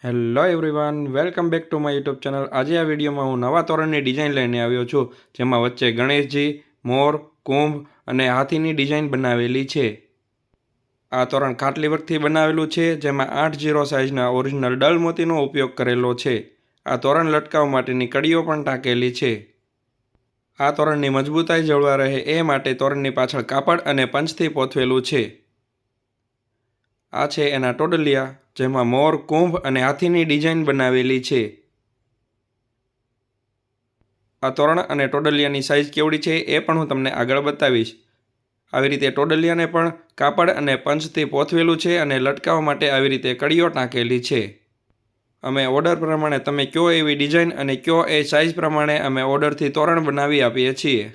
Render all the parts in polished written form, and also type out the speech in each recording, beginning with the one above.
Hello everyone, welcome back to my YouTube channel. આજે આ વિડીયોમાં હું નવા તોરણની ડિઝાઇન લઈને આવ્યો છું, જેમાં વચ્ચે ગણેશજી, મોર, કુંભ અને હાથીની ડિઝાઇન બનાવેલી છે। આ તોરણ ખાટલી વર્કથી બનાવેલું છે, જેમાં 8-0 સાઇઝના ઓરિજિનલ ડલ મોતીનો ઉપયોગ કરેલો છે। આ તોરણ લટકાવવા માટેની કડીઓ પણ ટાંકેલી છે। આ તોરણની મજબૂતાઈ જળવા રહે એ માટે તોરણની પાછળ કાપડ અને પંચથી પોથવેલું છે। આ છે એના ટોડલિયા, જેમાં મોર, કુંભ અને હાથીની ડિઝાઇન બનાવેલી છે। આ તોરણ અને ટોડલિયાની સાઇઝ કેવડી છે એ પણ હું તમને આગળ બતાવીશ। આવી રીતે ટોડલિયાને પણ કાપડ અને પંચથી પોથવેલું છે અને લટકાવવા માટે આવી રીતે કડીઓ ટાંકેલી છે। અમે ઓર્ડર પ્રમાણે તમે કયો એવી ડિઝાઇન અને કયો એ સાઇઝ પ્રમાણે અમે ઓર્ડરથી તોરણ બનાવી આપીએ છીએ।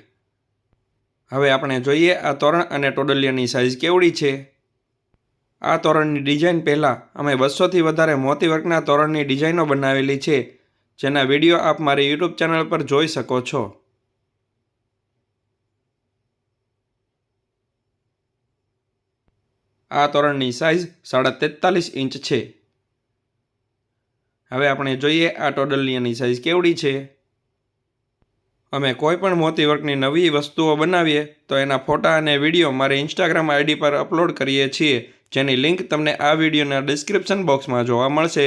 હવે આપણે જોઈએ આ તોરણ અને ટોડલિયાની સાઇઝ કેવડી છે। આ તોરણની ડિઝાઇન પહેલાં અમે 200થી વધારે મોતી વર્કના તોરણની ડિઝાઇનો બનાવેલી છે, જેના વિડીયો આપ મારી યુટ્યુબ ચેનલ પર જોઈ શકો છો। આ તોરણની સાઇઝ 43.5 ઇંચ છે। હવે આપણે જોઈએ આ ટોડલિયાની સાઇઝ કેવડી છે। અમે કોઈ પણ મોતી વર્કની નવી વસ્તુઓ બનાવીએ તો એના ફોટા અને વિડીયો મારી ઇન્સ્ટાગ્રામ આઈડી પર અપલોડ કરીએ છીએ, જેની લિંક તમને આ વિડીયોના ડિસ્ક્રિપ્શન બોક્સમાં જોવા મળશે।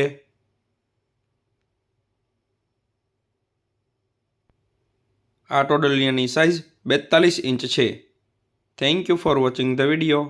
આ ટોડલિયાની સાઇઝ 42 ઇંચ છે। Thank you for watching the video.